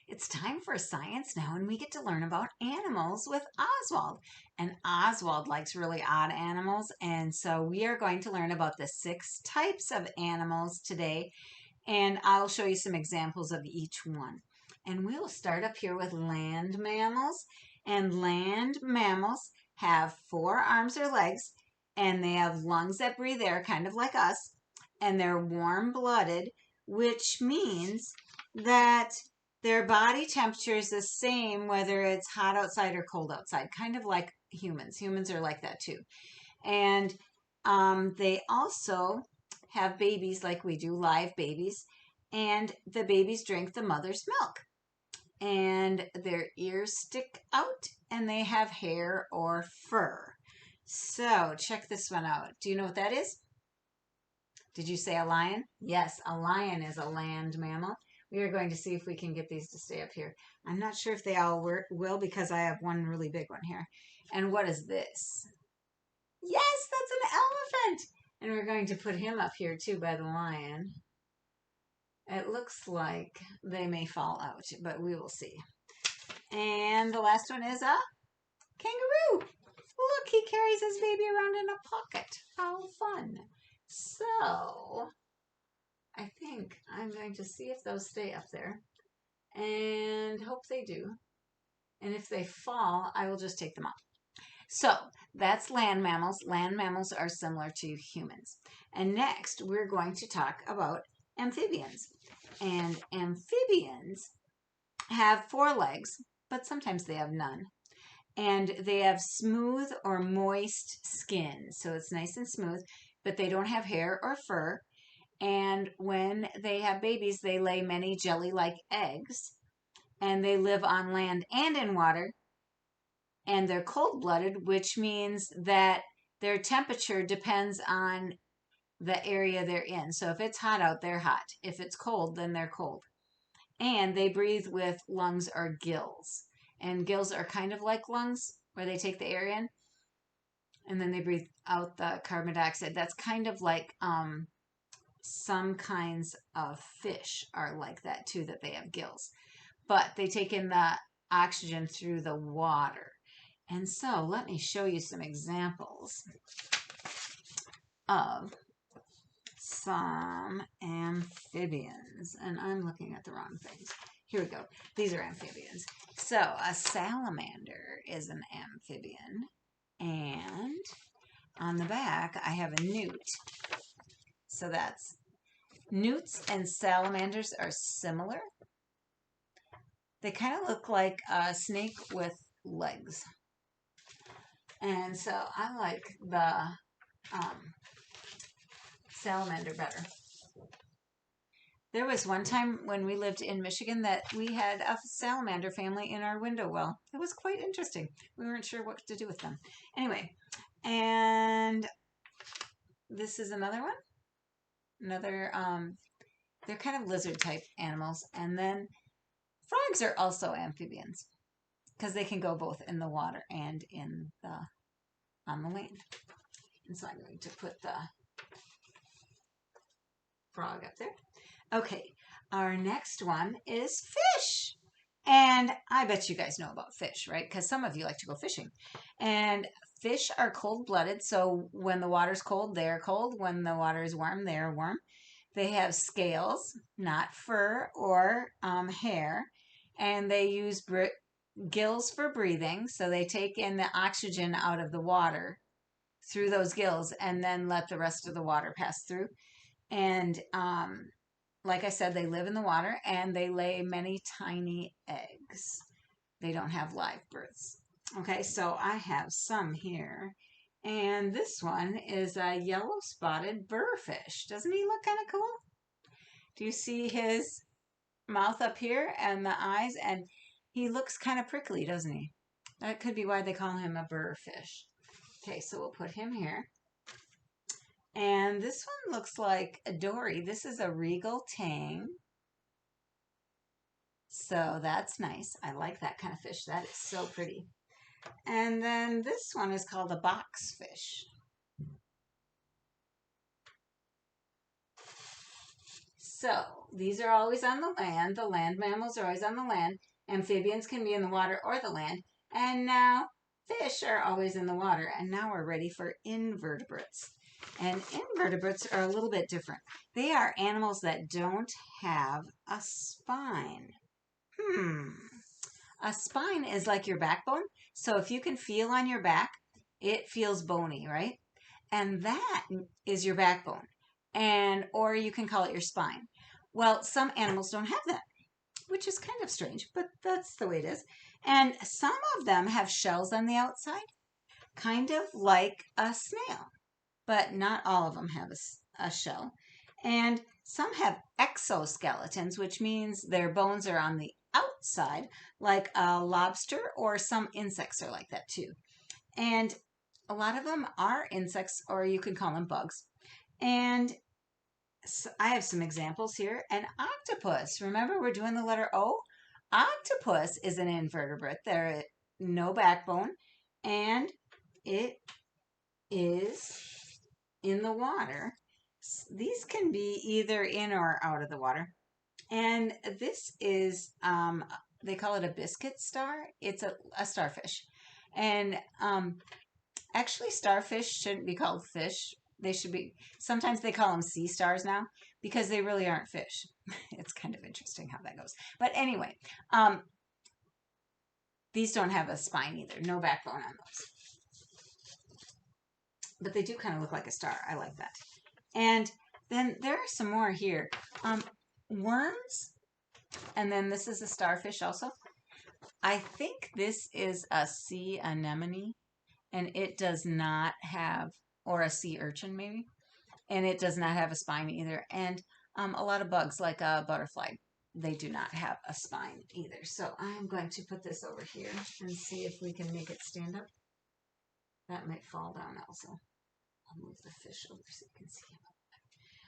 It's time for science now, and we get to learn about animals with Oswald. And Oswald likes really odd animals, and so we are going to learn about the 6 types of animals today, and I'll show you some examples of each one. And we'll start up here with land mammals. And land mammals have 4 arms or legs, and they have lungs that breathe air, kind of like us, and they're warm-blooded, which means that their body temperature is the same whether it's hot outside or cold outside, kind of like humans. Humans are like that too. And they also have babies like we do, live babies, and the babies drink the mother's milk. And their ears stick out, and they have hair or fur. So check this one out. Do you know what that is? Did you say a lion? Yes, a lion is a land mammal. We are going to see if we can get these to stay up here. I'm not sure if they all will because I have one really big one here. And what is this? Yes, that's an elephant. And we're going to put him up here too by the lion. It looks like they may fall out, but we will see. And the last one is a kangaroo. Look, he carries his baby around in a pocket. How fun. So I think I'm going to see if those stay up there and hope they do. And if they fall, I will just take them off. So that's land mammals. Land mammals are similar to humans. And next, we're going to talk about amphibians. And amphibians have 4 legs, but sometimes they have none. And they have smooth or moist skin. So it's nice and smooth, but they don't have hair or fur. And when they have babies, they lay many jelly-like eggs. And they live on land and in water. And they're cold-blooded, which means that their temperature depends on the area they're in. So if it's hot out, they're hot. If it's cold, then they're cold. And they breathe with lungs or gills. And gills are kind of like lungs, where they take the air in, and then they breathe out the carbon dioxide. That's kind of like some kinds of fish are like that too, that they have gills. But they take in the oxygen through the water. And so let me show you some examples of some amphibians. And I'm looking at the wrong things. Here we go. These are amphibians. So a salamander is an amphibian. And on the back, I have a newt. So that's newts and salamanders are similar. They kind of look like a snake with legs. And so I like the salamander better. There was one time when we lived in Michigan that we had a salamander family in our window well. It was quite interesting. We weren't sure what to do with them. Anyway, and this is another one. Another, they're kind of lizard type animals. And then frogs are also amphibians because they can go both in the water and on the land. And so I'm going to put the frog up there. Okay, our next one is fish. And I bet you guys know about fish, right? Because some of you like to go fishing. And fish are cold-blooded, so when the water's cold, they're cold. When the water is warm, they're warm. They have scales, not fur or hair, and they use gills for breathing, so they take in the oxygen out of the water through those gills and then let the rest of the water pass through. And like I said, they live in the water and they lay many tiny eggs. They don't have live births. Okay, so I have some here. And this one is a yellow spotted burrfish. Doesn't he look kind of cool? Do you see his mouth up here and the eyes? And he looks kind of prickly, doesn't he? That could be why they call him a burrfish. Okay, so we'll put him here. And this one looks like a dory. This is a regal tang. So that's nice. I like that kind of fish. That is so pretty. And then this one is called a boxfish. So these are always on the land. The land mammals are always on the land. Amphibians can be in the water or the land. And now fish are always in the water. And now we're ready for invertebrates. And invertebrates are a little bit different. They are animals that don't have a spine. A spine is like your backbone. So if you can feel on your back, it feels bony, right? And that is your backbone. And or you can call it your spine. Well, some animals don't have that, which is kind of strange, but that's the way it is. And some of them have shells on the outside, kind of like a snail, but not all of them have a shell. And some have exoskeletons, which means their bones are on the outside, like a lobster, or some insects are like that too. And a lot of them are insects, or you can call them bugs. And so I have some examples here. An octopus. Remember, we're doing the letter O? Octopus is an invertebrate. They're no backbone, and it is in the water. These can be either in or out of the water. And this is, they call it a biscuit star. It's a starfish. And actually, starfish shouldn't be called fish. They should be, sometimes they call them sea stars now because they really aren't fish. It's kind of interesting how that goes. But anyway, these don't have a spine either. No backbone on those. But they do kind of look like a star. I like that. And then there are some more here. Worms, and then this is a starfish also. I think this is a sea anemone, and it does not have, or a sea urchin maybe, and it does not have a spine either. And a lot of bugs, like a butterfly, they do not have a spine either. So I'm going to put this over here and see if we can make it stand up. That might fall down also. I'll move the fish over so you can see him.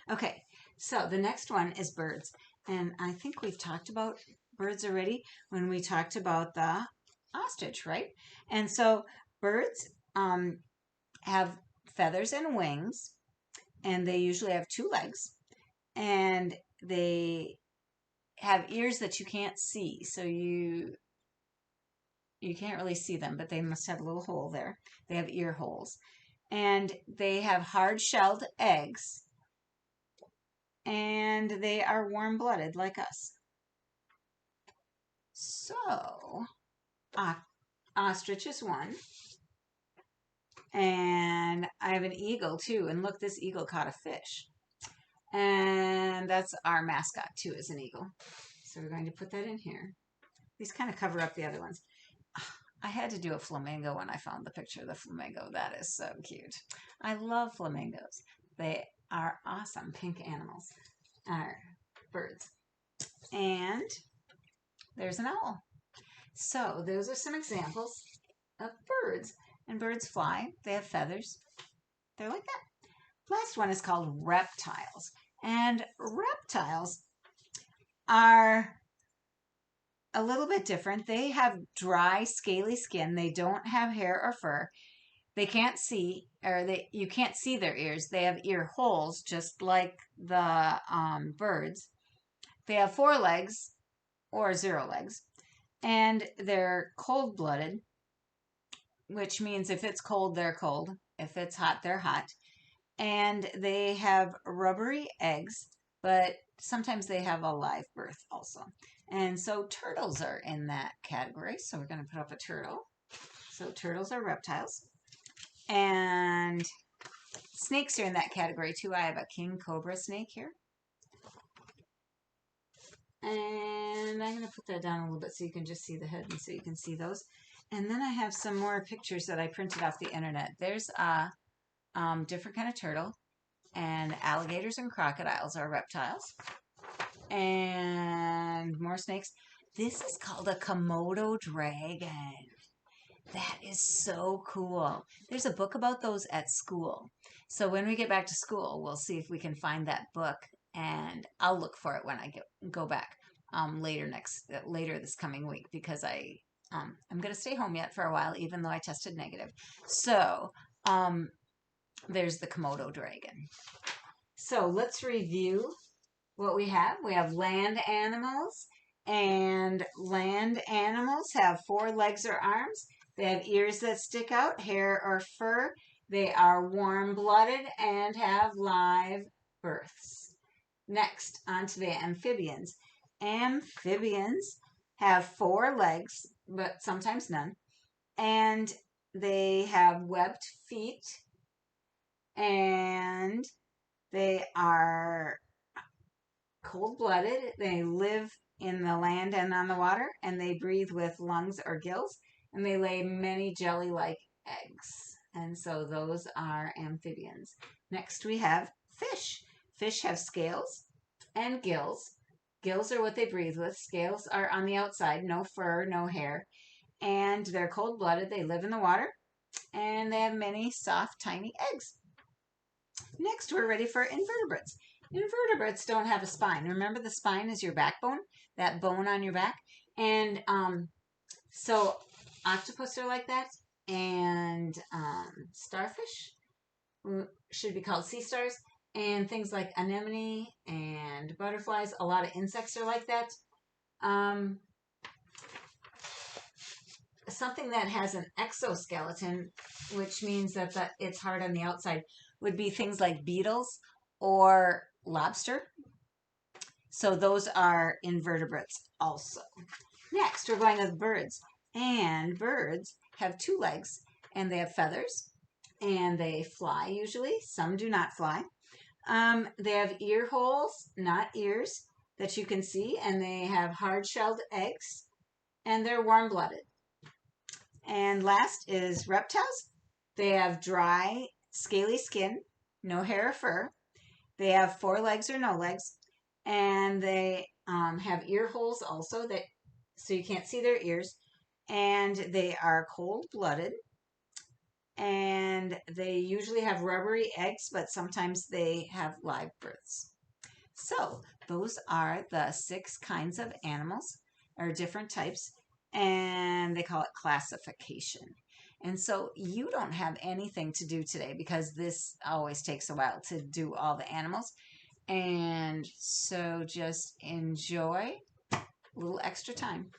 Okay, so the next one is birds. And I think we've talked about birds already when we talked about the ostrich, right? And so birds have feathers and wings, and they usually have 2 legs, and they have ears that you can't see, so you can't really see them, but they must have a little hole there. They have ear holes, and they have hard-shelled eggs, and they are warm-blooded like us. So, ostrich is one. And I have an eagle too. And look, this eagle caught a fish. And that's our mascot too, is an eagle. So we're going to put that in here. These kind of cover up the other ones. I had to do a flamingo when I found the picture of the flamingo. That is so cute. I love flamingos. They are awesome pink animals, birds. And there's an owl. So those are some examples of birds. And birds fly. They have feathers. They're like that. Last one is called reptiles. And reptiles are a little bit different. They have dry, scaly skin. They don't have hair or fur. They can't see, or you can't see their ears. They have ear holes, just like the birds. They have 4 legs or 0 legs. And they're cold-blooded, which means if it's cold, they're cold. If it's hot, they're hot. And they have rubbery eggs, but sometimes they have a live birth also. And so turtles are in that category. So we're going to put up a turtle. So turtles are reptiles. And snakes are in that category too. I have a king cobra snake here. And I'm going to put that down a little bit so you can just see the head and so you can see those. And then I have some more pictures that I printed off the internet. There's a different kind of turtle, and alligators and crocodiles are reptiles. And more snakes. This is called a Komodo dragon. That is so cool. There's a book about those at school. So when we get back to school, we'll see if we can find that book, and I'll look for it when I go back later this coming week, because I'm going to stay home yet for a while, even though I tested negative. So there's the Komodo dragon. So let's review what we have land animals, and land animals have 4 legs or arms. They have ears that stick out, hair or fur. They are warm-blooded and have live births. Next, on to the amphibians. Amphibians have 4 legs, but sometimes none, and they have webbed feet, and they are cold-blooded. They live in the land and on the water, and they breathe with lungs or gills, and they lay many jelly-like eggs. And so those are amphibians. Next we have fish. Fish have scales and gills. Gills are what they breathe with. Scales are on the outside, no fur, no hair. And they're cold-blooded. They live in the water, and they have many soft, tiny eggs. Next, we're ready for invertebrates. Invertebrates don't have a spine. Remember, the spine is your backbone, that bone on your back. And so octopus are like that, and starfish should be called sea stars, and things like anemone and butterflies. A lot of insects are like that. Something that has an exoskeleton, which means that it's hard on the outside, would be things like beetles or lobster. So those are invertebrates also. Next, we're going with birds. And birds have 2 legs, and they have feathers, and they fly usually. Some do not fly. They have ear holes, not ears, that you can see, and they have hard-shelled eggs, and they're warm-blooded. And last is reptiles. They have dry, scaly skin, no hair or fur. They have 4 legs or no legs, and they have ear holes also, that so you can't see their ears. And they are cold-blooded, and they usually have rubbery eggs, but sometimes they have live births. So those are the 6 kinds of animals, or different types, and they call it classification. And so you don't have anything to do today, because this always takes a while to do all the animals. And so just enjoy a little extra time.